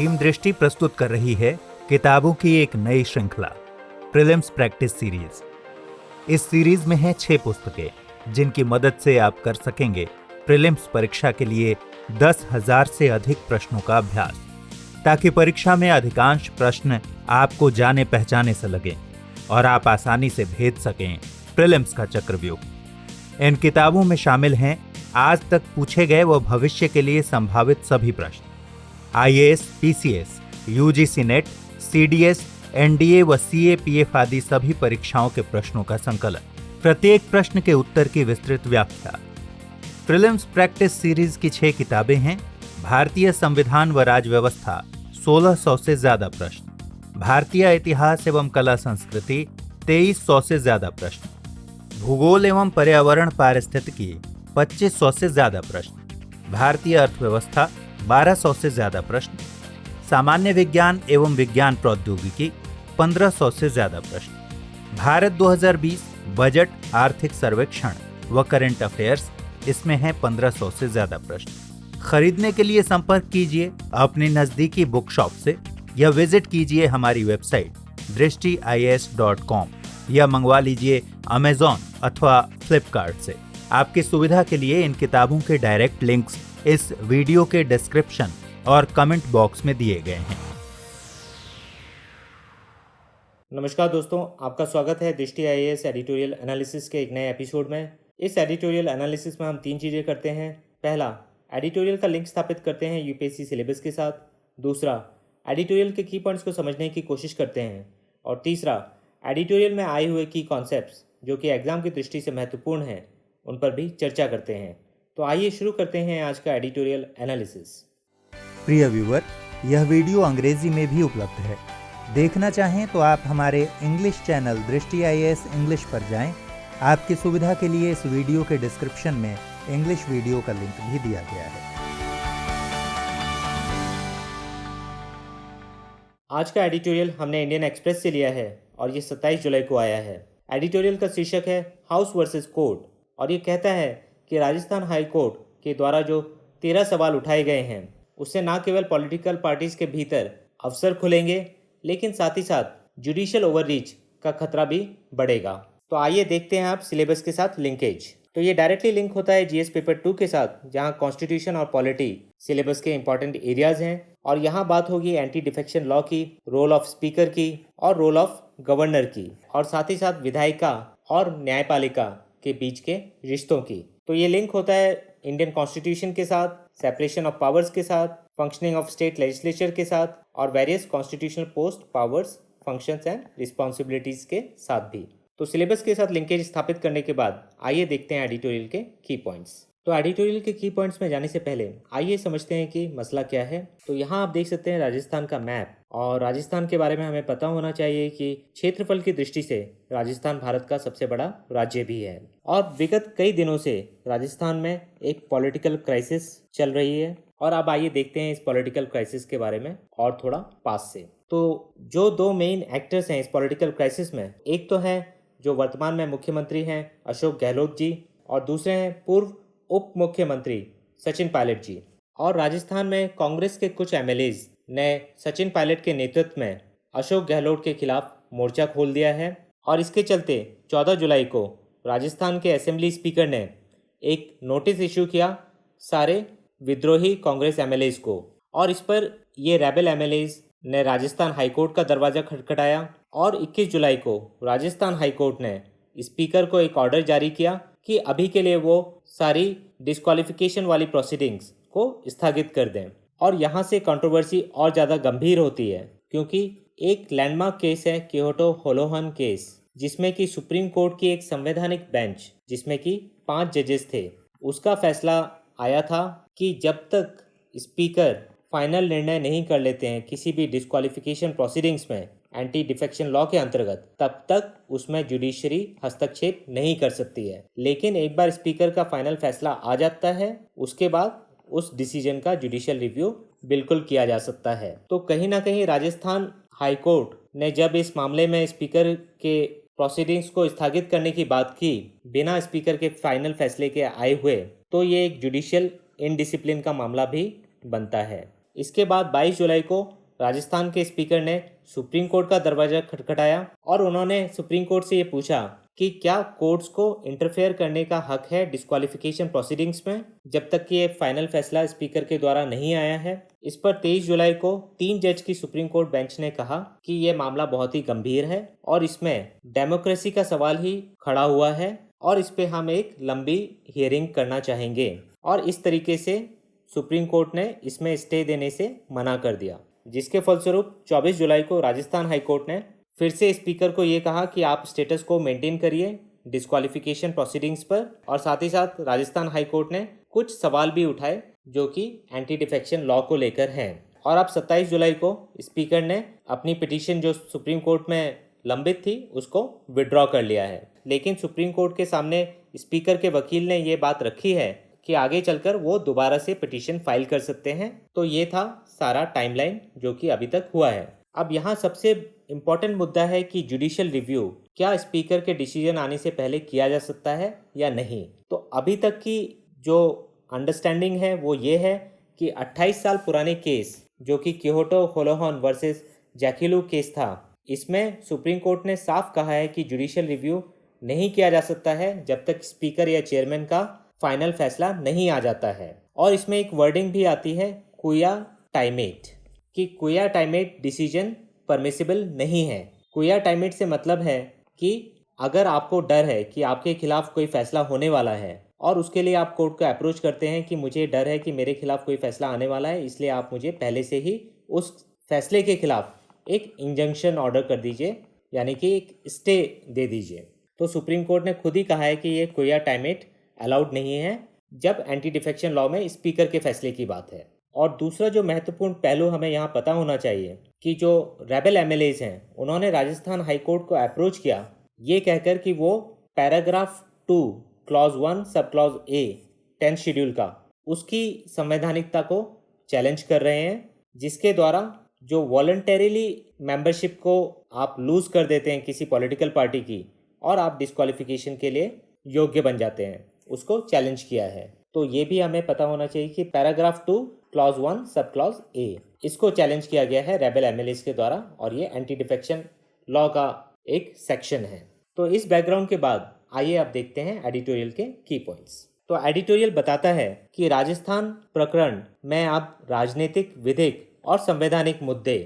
Team दृष्टि प्रस्तुत कर रही है किताबों की एक नई श्रृंखला प्रीलिम्स प्रैक्टिस सीरीज। इस सीरीज में हैं 6 पुस्तकें जिनकी मदद से आप कर सकेंगे प्रीलिम्स परीक्षा के लिए 10,000 से अधिक प्रश्नों का अभ्यास, ताकि परीक्षा में अधिकांश प्रश्न आपको जाने पहचाने से लगें और आप आसानी से भेद सकें प्रीलिम्स का चक्रव्यूह। इन किताबों में शामिल हैं आज तक पूछे गए व भविष्य के लिए संभावित सभी प्रश्न, IAS, PCS, UGC net, CDS, NDA व सीएपीएफ आदि सभी परीक्षाओं के प्रश्नों का संकलन, प्रत्येक प्रश्न के उत्तर की विस्तृत व्याख्या। प्रीलिम्स प्रैक्टिस सीरीज की 6 किताबें हैं। भारतीय संविधान व राज्य व्यवस्था 1600 से ज्यादा प्रश्न, भारतीय इतिहास एवं कला संस्कृति 2300 से ज्यादा प्रश्न, भूगोल एवं पर्यावरण पारिस्थितिकी 2500 से ज्यादा प्रश्न, भारतीय अर्थव्यवस्था 1200 से ज्यादा प्रश्न, सामान्य विज्ञान एवं विज्ञान प्रौद्योगिकी 1500 से ज्यादा प्रश्न, भारत 2020 बजट, आर्थिक सर्वेक्षण व करंट अफेयर्स, इसमें हैं 1500 से ज्यादा प्रश्न। खरीदने के लिए संपर्क कीजिए अपनी नजदीकी बुक शॉप से या विजिट कीजिए हमारी वेबसाइट drishtiis.com या मंगवा लीजिए अमेज़न अथवा फ्लिपकार्ट से। आपकी सुविधा के लिए इन किताबों के डायरेक्ट लिंक्स इस वीडियो के डिस्क्रिप्शन और कमेंट बॉक्स में दिए गए हैं। नमस्कार दोस्तों, आपका स्वागत है दृष्टि आईएएस एडिटोरियल एनालिसिस के एक नए एपिसोड में। इस एडिटोरियल एनालिसिस में हम 3 चीज़ें करते हैं। पहला, एडिटोरियल का लिंक स्थापित करते हैं यूपीएससी सिलेबस के साथ। दूसरा, एडिटोरियल के की पॉइंट्स को समझने की कोशिश करते हैं। और तीसरा, एडिटोरियल में आए हुए की कॉन्सेप्ट्स जो कि एग्जाम की दृष्टि से महत्वपूर्ण हैं, उन पर भी चर्चा करते हैं। तो आइए शुरू करते हैं आज का एडिटोरियल एनालिसिस। प्रिय व्यूअर, यह वीडियो अंग्रेजी में भी उपलब्ध है। देखना चाहें तो आप हमारे इंग्लिश चैनल दृष्टि आईएएस इंग्लिश पर जाएं। आपकी सुविधा के लिए इस वीडियो के डिस्क्रिप्शन में इंग्लिश वीडियो का लिंक भी दिया गया है। आज का एडिटोरियल हमने इंडियन एक्सप्रेस से लिया है और ये 27 जुलाई को आया है। एडिटोरियल का शीर्षक है हाउस वर्सेस कोर्ट और ये कहता है कि राजस्थान हाई कोर्ट के द्वारा जो 13 सवाल उठाए गए हैं उससे न केवल पॉलिटिकल पार्टीज के भीतर अवसर खुलेंगे, लेकिन साथ ही साथ जुडिशियल ओवररीच का खतरा भी बढ़ेगा। तो आइए देखते हैं आप सिलेबस के साथ लिंकेज। तो ये डायरेक्टली लिंक होता है जीएस पेपर 2 के साथ, जहां कॉन्स्टिट्यूशन और पॉलिटी सिलेबस के इंपॉर्टेंट एरियाज हैं। और यहाँ बात होगी एंटी डिफेक्शन लॉ की, रोल ऑफ स्पीकर की और रोल ऑफ गवर्नर की, और साथ ही साथ विधायिका और न्यायपालिका के बीच के रिश्तों की। तो ये लिंक होता है इंडियन कॉन्स्टिट्यूशन के साथ, सेपरेशन ऑफ पावर्स के साथ, फंक्शनिंग ऑफ स्टेट लेजिस्लेचर के साथ और various constitutional post, powers, functions and responsibilities के साथ भी। तो सिलेबस के साथ लिंकेज स्थापित करने के बाद आइए देखते हैं एडिटोरियल के की पॉइंट्स। तो एडिटोरियल के की पॉइंट्स में जाने से पहले आइए समझते हैं कि मसला क्या है। तो यहाँ आप देख सकते हैं राजस्थान का मैप, और राजस्थान के बारे में हमें पता होना चाहिए कि क्षेत्रफल की दृष्टि से राजस्थान भारत का सबसे बड़ा राज्य भी है। और विगत कई दिनों से राजस्थान में एक पॉलिटिकल क्राइसिस चल रही है, और अब आइए देखते हैं इस पॉलिटिकल क्राइसिस के बारे में और थोड़ा पास से। तो जो 2 मेन एक्टर्स हैं इस पॉलिटिकल क्राइसिस में, एक तो है जो वर्तमान में मुख्यमंत्री हैं अशोक गहलोत जी, और दूसरे हैं पूर्व उप मुख्यमंत्री सचिन पायलट जी। और राजस्थान में कांग्रेस के कुछ एमएलएज ने सचिन पायलट के नेतृत्व में अशोक गहलोत के खिलाफ मोर्चा खोल दिया है। और इसके चलते 14 जुलाई को राजस्थान के असेंबली स्पीकर ने एक नोटिस इशू किया सारे विद्रोही कांग्रेस एमएलएज को, और इस पर ये रेबल एमएलएज ने राजस्थान हाईकोर्ट का दरवाजा खटखटाया। और 21 जुलाई को राजस्थान हाईकोर्ट ने स्पीकर को एक ऑर्डर जारी किया कि अभी के लिए वो सारी डिस्क्वालिफिकेशन वाली प्रोसीडिंग्स को स्थगित कर दें। और यहाँ से कंट्रोवर्सी और ज़्यादा गंभीर होती है, क्योंकि एक लैंडमार्क केस है क्योटो होलोहन केस, जिसमें कि सुप्रीम कोर्ट की एक संवैधानिक बेंच जिसमें कि 5 जजेस थे, उसका फैसला आया था कि जब तक स्पीकर फाइनल निर्णय नहीं कर लेते हैं किसी भी डिस्क्वालिफिकेशन प्रोसीडिंग्स में एंटी डिफेक्शन लॉ के अंतर्गत, तब तक उसमें जुडिशरी हस्तक्षेप नहीं कर सकती है। लेकिन एक बार स्पीकर का फाइनल फैसला आ जाता है, उसके बाद उस डिसीजन का जुडिशियल रिव्यू बिल्कुल किया जा सकता है। तो कहीं ना कहीं राजस्थान हाईकोर्ट ने जब इस मामले में स्पीकर के प्रोसीडिंग्स को स्थगित करने की बात की बिना स्पीकर के फाइनल फैसले के आए हुए, तो ये एक जुडिशियल इनडिसिप्लिन का मामला भी बनता है। इसके बाद 22 जुलाई को राजस्थान के स्पीकर ने सुप्रीम कोर्ट का दरवाजा खटखटाया और उन्होंने सुप्रीम कोर्ट से ये पूछा कि क्या कोर्ट्स को इंटरफेयर करने का हक है डिस्क्वालिफिकेशन प्रोसीडिंग्स में, जब तक कि ये फाइनल फैसला स्पीकर के द्वारा नहीं आया है। इस पर 23 जुलाई को 3 जज की सुप्रीम कोर्ट बेंच ने कहा कि ये मामला बहुत ही गंभीर है और इसमें डेमोक्रेसी का सवाल ही खड़ा हुआ है और इस पे हम एक लंबी हियरिंग करना चाहेंगे, और इस तरीके से सुप्रीम कोर्ट ने इसमें स्टे देने से मना कर दिया, जिसके फलस्वरूप 24 जुलाई को राजस्थान हाई कोर्ट ने फिर से स्पीकर को ये कहा कि आप स्टेटस को मेंटेन करिए डिस्क्वालिफिकेशन प्रोसीडिंग्स पर, और साथ ही साथ राजस्थान हाई कोर्ट ने कुछ सवाल भी उठाए जो कि एंटी डिफेक्शन लॉ को लेकर हैं। और अब 27 जुलाई को स्पीकर ने अपनी पिटीशन जो सुप्रीम कोर्ट में लंबित थी उसको विड्रॉ कर लिया है, लेकिन सुप्रीम कोर्ट के सामने स्पीकर के वकील ने ये बात रखी है कि आगे चलकर वो दोबारा से पिटीशन फाइल कर सकते हैं। तो ये था सारा टाइमलाइन जो कि अभी तक हुआ है। अब यहाँ सबसे इम्पॉर्टेंट मुद्दा है कि जुडिशियल रिव्यू क्या स्पीकर के डिसीजन आने से पहले किया जा सकता है या नहीं। तो अभी तक की जो अंडरस्टैंडिंग है वो ये है कि 28 साल पुराने केस जो कि क्योटो होलोहन वर्सेस जैकिलू केस था, इसमें सुप्रीम कोर्ट ने साफ कहा है कि जुडिशियल रिव्यू नहीं किया जा सकता है जब तक स्पीकर या चेयरमैन का फाइनल फैसला नहीं आ जाता है। और इसमें एक वर्डिंग भी आती है क्विया टाइमेट, कि क्विया टाइमेट डिसीजन परमिसिबल नहीं है। क्विया टाइमेट से मतलब है कि अगर आपको डर है कि आपके खिलाफ कोई फैसला होने वाला है और उसके लिए आप कोर्ट को अप्रोच करते हैं कि मुझे डर है कि मेरे खिलाफ कोई फैसला आने वाला है, इसलिए आप मुझे पहले से ही उस फैसले के खिलाफ एक इंजंक्शन ऑर्डर कर दीजिए, यानी कि एक स्टे दे दीजिए। तो सुप्रीम कोर्ट ने खुद ही कहा है कि ये क्विया टाइमेट अलाउड नहीं है जब एंटी डिफेक्शन लॉ में स्पीकर के फैसले की बात है। और दूसरा जो महत्वपूर्ण पहलू हमें यहाँ पता होना चाहिए कि जो रेबल एमएलएज हैं उन्होंने राजस्थान हाई कोर्ट को अप्रोच किया ये कहकर कि वो paragraph 2 clause 1 sub clause A 10th schedule का उसकी संवैधानिकता को चैलेंज कर रहे हैं, जिसके द्वारा जो वॉलंटरीली मेंबरशिप को आप लूज कर देते हैं किसी पॉलिटिकल पार्टी की और आप डिस्क्वालिफिकेशन के लिए योग्य बन जाते हैं, उसको चैलेंज किया है। तो ये भी हमें पता होना चाहिए कि paragraph 2 clause 1 sub clause A इसको चैलेंज किया गया है रेबल एमएलएज के द्वारा, और ये एंटी डिफेक्शन लॉ का एक सेक्शन है। तो इस बैकग्राउंड के बाद आइए अब देखते हैं एडिटोरियल के की पॉइंट्स। तो एडिटोरियल बताता है कि राजस्थान प्रकरण में अब राजनीतिक, विधिक और संवैधानिक मुद्दे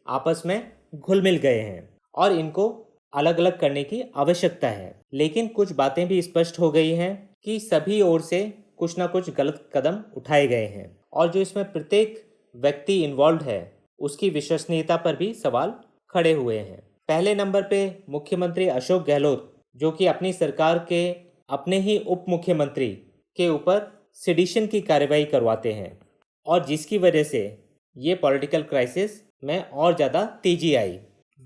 आपस में घुल मिल गए हैं और इनको अलग अलग करने की आवश्यकता है। लेकिन कुछ बातें भी स्पष्ट हो गई हैं कि सभी ओर से कुछ ना कुछ गलत कदम उठाए गए हैं और जो इसमें प्रत्येक व्यक्ति इन्वॉल्व है उसकी विश्वसनीयता पर भी सवाल खड़े हुए हैं। पहले नंबर पे मुख्यमंत्री अशोक गहलोत जो कि अपनी सरकार के अपने ही उप मुख्यमंत्री के ऊपर सेडिशन की कार्रवाई करवाते हैं और जिसकी वजह से ये पॉलिटिकल क्राइसिस में और ज़्यादा तेजी आई।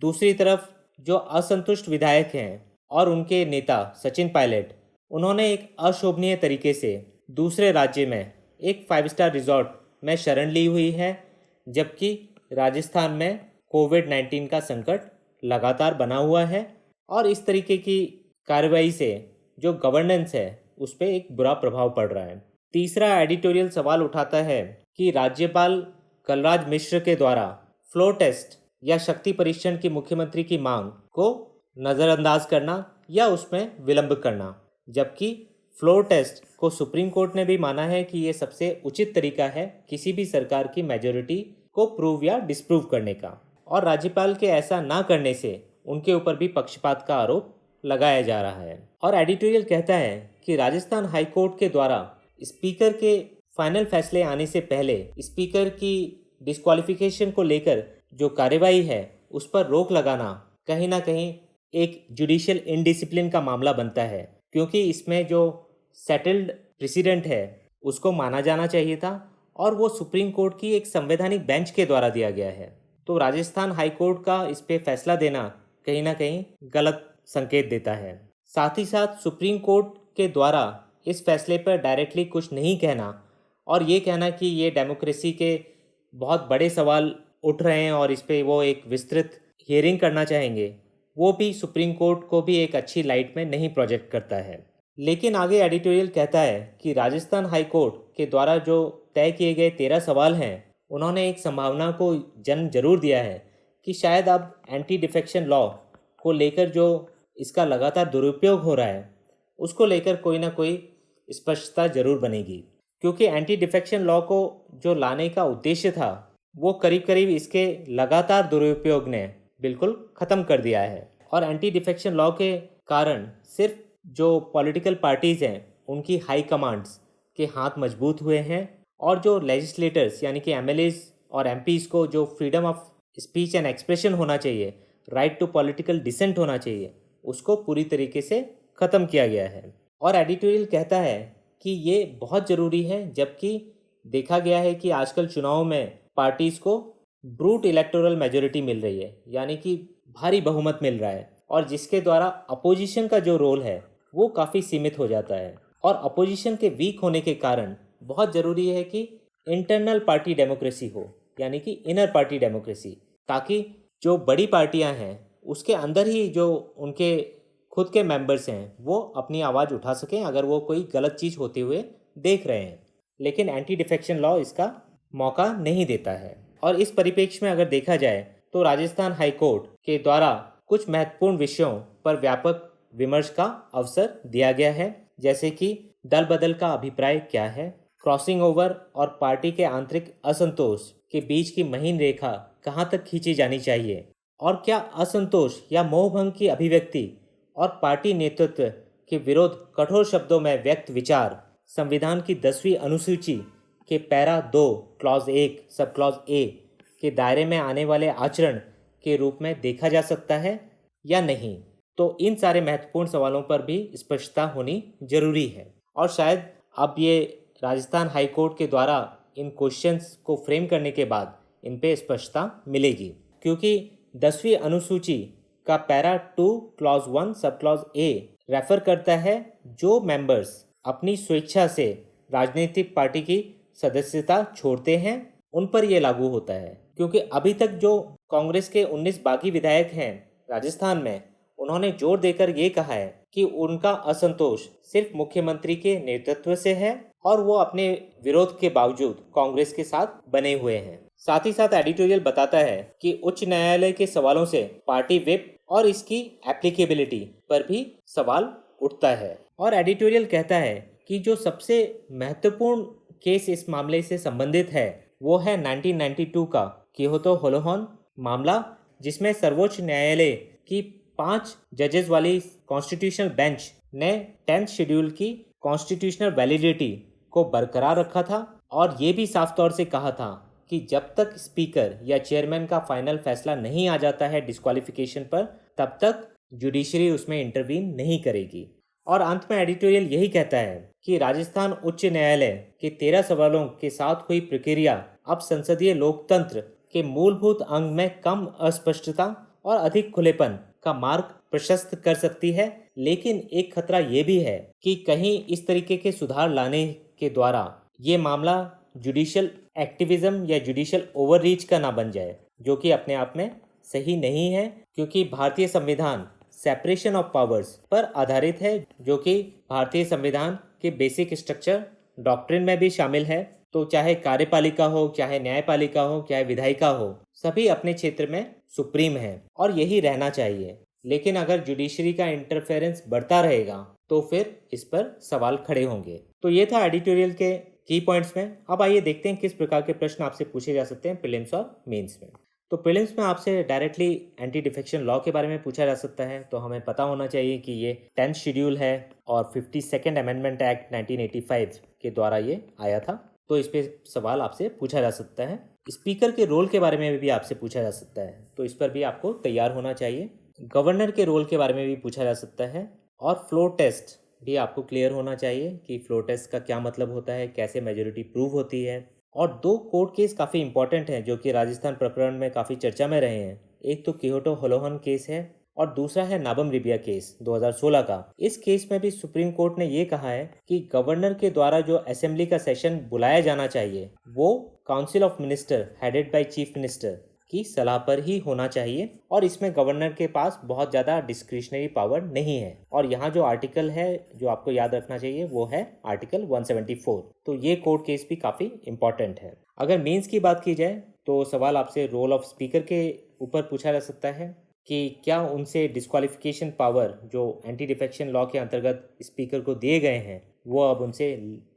दूसरी तरफ जो असंतुष्ट विधायक हैं और उनके नेता सचिन पायलट, उन्होंने एक अशोभनीय तरीके से दूसरे राज्य में एक 5 स्टार रिजॉर्ट में शरण ली हुई है, जबकि राजस्थान में कोविड-19 का संकट लगातार बना हुआ है और इस तरीके की कार्रवाई से जो गवर्नेंस है उस पर एक बुरा प्रभाव पड़ रहा है। तीसरा एडिटोरियल सवाल उठाता है कि राज्यपाल कलराज मिश्र के द्वारा फ्लोर टेस्ट या शक्ति परीक्षण की मुख्यमंत्री की मांग को नज़रअंदाज करना या उसमें विलंब करना, जबकि फ्लोर टेस्ट को सुप्रीम कोर्ट ने भी माना है कि ये सबसे उचित तरीका है किसी भी सरकार की मेजॉरिटी को प्रूव या डिसप्रूव करने का, और राज्यपाल के ऐसा ना करने से उनके ऊपर भी पक्षपात का आरोप लगाया जा रहा है। और एडिटोरियल कहता है कि राजस्थान हाई कोर्ट के द्वारा स्पीकर के फाइनल फैसले आने से पहले स्पीकर की डिस्क्वालिफिकेशन को लेकर जो कार्रवाई है उस पर रोक लगाना कहीं ना कहीं एक जुडिशियल इनडिसिप्लिन का मामला बनता है, क्योंकि इसमें जो सेटल्ड प्रेसिडेंट है उसको माना जाना चाहिए था और वो सुप्रीम कोर्ट की एक संवैधानिक बेंच के द्वारा दिया गया है। तो राजस्थान हाई कोर्ट का इस पे फैसला देना कहीं ना कहीं गलत संकेत देता है। साथ ही साथ सुप्रीम कोर्ट के द्वारा इस फैसले पर डायरेक्टली कुछ नहीं कहना और ये कहना कि ये डेमोक्रेसी के बहुत बड़े सवाल उठ रहे हैं और इस पे वो एक विस्तृत हियरिंग करना चाहेंगे, वो भी सुप्रीम कोर्ट को भी एक अच्छी लाइट में नहीं प्रोजेक्ट करता है। लेकिन आगे एडिटोरियल कहता है कि राजस्थान हाई कोर्ट के द्वारा जो तय किए गए 13 सवाल हैं उन्होंने एक संभावना को जन्म जरूर दिया है कि शायद अब एंटी डिफेक्शन लॉ को लेकर जो इसका लगातार दुरुपयोग हो रहा है उसको लेकर कोई ना कोई स्पष्टता जरूर बनेगी, क्योंकि एंटी डिफेक्शन लॉ को जो लाने का उद्देश्य था वो करीब करीब इसके लगातार दुरुपयोग ने बिल्कुल ख़त्म कर दिया है। और एंटी डिफेक्शन लॉ के कारण सिर्फ जो पॉलिटिकल पार्टीज़ हैं उनकी हाई कमांड्स के हाथ मजबूत हुए हैं, और जो लेजिस्लेटर्स यानी कि एमएलएज और एमपीज़ को जो freedom of speech and expression होना चाहिए, राइट टू पॉलिटिकल डिसेंट होना चाहिए, उसको पूरी तरीके से ख़त्म किया गया है। और एडिटोरियल कहता है कि ये बहुत ज़रूरी है, जबकि देखा गया है कि आजकल चुनाव में पार्टीज़ को ब्रूट इलेक्टोरल मेजोरिटी मिल रही है, यानी कि भारी बहुमत मिल रहा है, और जिसके द्वारा अपोजिशन का जो रोल है वो काफ़ी सीमित हो जाता है। और अपोजिशन के वीक होने के कारण बहुत ज़रूरी है कि इंटरनल पार्टी डेमोक्रेसी हो, यानी कि इनर पार्टी डेमोक्रेसी, ताकि जो बड़ी पार्टियां हैं उसके अंदर ही जो उनके खुद के मेंबर्स हैं वो अपनी आवाज़ उठा सकें अगर वो कोई गलत चीज़ होते हुए देख रहे हैं। लेकिन एंटी डिफेक्शन लॉ इसका मौका नहीं देता है। और इस परिप्रेक्ष्य में अगर देखा जाए तो राजस्थान हाई कोर्ट के द्वारा कुछ महत्वपूर्ण विषयों पर व्यापक विमर्श का अवसर दिया गया है, जैसे कि दल बदल का अभिप्राय क्या है, क्रॉसिंग ओवर और पार्टी के आंतरिक असंतोष के बीच की महीन रेखा कहाँ तक खींची जानी चाहिए, और क्या असंतोष या मोहभंग की अभिव्यक्ति और पार्टी नेतृत्व के विरोध कठोर शब्दों में व्यक्त विचार संविधान की 10वीं अनुसूची के para 2 clause 1 sub clause A के दायरे में आने वाले आचरण के रूप में देखा जा सकता है या नहीं। तो इन सारे महत्वपूर्ण सवालों पर भी स्पष्टता होनी जरूरी है, और शायद अब ये राजस्थान हाई कोर्ट के द्वारा इन क्वेश्चंस को फ्रेम करने के बाद इन पे स्पष्टता मिलेगी, क्योंकि 10वीं अनुसूची का para 2 clause 1 sub clause A refer करता है जो मेंबर्स अपनी स्वेच्छा से राजनीतिक पार्टी की सदस्यता छोड़ते हैं उन पर यह लागू होता है। क्योंकि अभी तक जो कांग्रेस के 19 बागी विधायक हैं राजस्थान में, उन्होंने जोर देकर ये कहा है कि उनका असंतोष सिर्फ मुख्यमंत्री के नेतृत्व से है और वो अपने विरोध के बावजूद कांग्रेस के साथ बने हुए हैं। साथ ही साथ एडिटोरियल बताता है कि उच्च न्यायालय के सवालों से पार्टी व्हिप और इसकी एप्लीकेबिलिटी पर भी सवाल उठता है। और एडिटोरियल कहता है कि जो सबसे महत्वपूर्ण केस इस मामले से संबंधित है वो है 1992 का कियोतो होलोहन मामला, जिसमें सर्वोच्च न्यायालय की 5 जजेस वाली कॉन्स्टिट्यूशनल बेंच ने 10th शेड्यूल की कॉन्स्टिट्यूशनल वैलिडिटी को बरकरार रखा था, और ये भी साफ तौर से कहा था कि जब तक स्पीकर या चेयरमैन का फाइनल फैसला नहीं आ जाता है डिस्क्वालिफिकेशन पर, तब तक जुडिशरी उसमें इंटरवीन नहीं करेगी। और अंत में एडिटोरियल यही कहता है कि राजस्थान उच्च न्यायालय के 13 सवालों के साथ हुई प्रक्रिया अब संसदीय लोकतंत्र के मूलभूत अंग में कम अस्पष्टता और अधिक खुलेपन का मार्ग प्रशस्त कर सकती है। लेकिन एक खतरा ये भी है कि कहीं इस तरीके के सुधार लाने के द्वारा ये मामला जुडिशियल एक्टिविज्म या जुडिशियल ओवररीच का ना बन जाए, जो कि अपने आप में सही नहीं है, क्योंकि भारतीय संविधान सेपरेशन ऑफ पावर्स पर आधारित है, जो कि भारतीय संविधान के बेसिक स्ट्रक्चर डॉक्ट्रिन में भी शामिल है। तो चाहे कार्यपालिका हो, चाहे न्यायपालिका हो, चाहे विधायिका हो, सभी अपने क्षेत्र में सुप्रीम है और यही रहना चाहिए। लेकिन अगर जुडिशरी का इंटरफेरेंस बढ़ता रहेगा तो फिर इस पर सवाल खड़े होंगे। तो ये था एडिटोरियल के की पॉइंट्स में। अब आइए देखते हैं किस प्रकार के प्रश्न आपसे पूछे जा सकते हैं प्रीलिम्स और मेंस में। तो प्रीलिम्स में आपसे डायरेक्टली एंटी डिफेक्शन लॉ के बारे में पूछा जा सकता है। तो हमें पता होना चाहिए कि ये 10th शेड्यूल है और 52nd अमेंडमेंट एक्ट 1985 के द्वारा ये आया था। तो इस पे सवाल आपसे पूछा जा सकता है। स्पीकर के रोल के बारे में भी आपसे पूछा जा सकता है, तो इस पर भी आपको तैयार होना चाहिए। गवर्नर के रोल के बारे में भी पूछा जा सकता है, और फ्लोर टेस्ट भी आपको क्लियर होना चाहिए कि फ्लोर टेस्ट का क्या मतलब होता है, कैसे मेजोरिटी प्रूव होती है। और 2 कोर्ट केस काफ़ी इंपॉर्टेंट हैं जो कि राजस्थान प्रकरण में काफ़ी चर्चा में रहे हैं। एक तो कियोतो होलोहन केस है और दूसरा है नाबम रिबिया केस 2016 का। इस केस में भी सुप्रीम कोर्ट ने ये कहा है कि गवर्नर के द्वारा जो असेंबली का सेशन बुलाया जाना चाहिए वो council of minister headed by chief minister की सलाह पर ही होना चाहिए और इसमें गवर्नर के पास बहुत ज़्यादा डिस्क्रिशनरी पावर नहीं है। और यहाँ जो आर्टिकल है जो आपको याद रखना चाहिए वो है आर्टिकल 174। तो ये कोर्ट केस भी काफ़ी इम्पॉर्टेंट है। अगर मीन्स की बात की जाए तो सवाल आपसे रोल ऑफ स्पीकर के ऊपर पूछा जा सकता है कि क्या उनसे डिस्क्वालिफिकेशन पावर जो एंटी डिफेक्शन लॉ के अंतर्गत स्पीकर को दिए गए हैं वो अब उनसे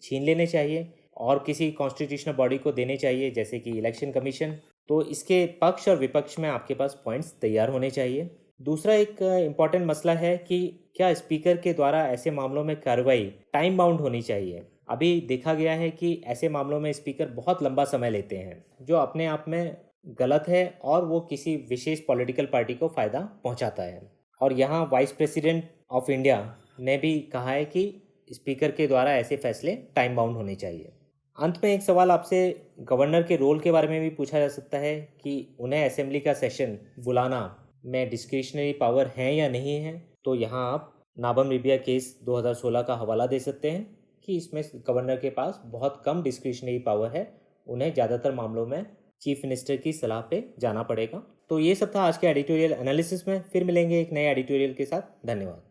छीन लेने चाहिए और किसी कॉन्स्टिट्यूशनल बॉडी को देने चाहिए जैसे कि इलेक्शन कमीशन। तो इसके पक्ष और विपक्ष में आपके पास पॉइंट्स तैयार होने चाहिए। दूसरा एक इम्पॉर्टेंट मसला है कि क्या स्पीकर के द्वारा ऐसे मामलों में कार्रवाई टाइम बाउंड होनी चाहिए। अभी देखा गया है कि ऐसे मामलों में स्पीकर बहुत लंबा समय लेते हैं जो अपने आप में गलत है और वो किसी विशेष पॉलिटिकल पार्टी को फ़ायदा पहुंचाता है। और यहाँ वाइस प्रेसिडेंट ऑफ इंडिया ने भी कहा है कि स्पीकर के द्वारा ऐसे फैसले टाइम बाउंड होने चाहिए। अंत में एक सवाल आपसे गवर्नर के रोल के बारे में भी पूछा जा सकता है कि उन्हें असेंबली का सेशन बुलाना में डिस्क्रिशनरी पावर है या नहीं है। तो यहाँ आप नाबम रिबिया केस 2016 का हवाला दे सकते हैं कि इसमें गवर्नर के पास बहुत कम डिस्क्रिशनरी पावर है, उन्हें ज़्यादातर मामलों में चीफ मिनिस्टर की सलाह पे जाना पड़ेगा। तो ये सब था आज के एडिटोरियल एनालिसिस में। फिर मिलेंगे एक नए एडिटोरियल के साथ। धन्यवाद।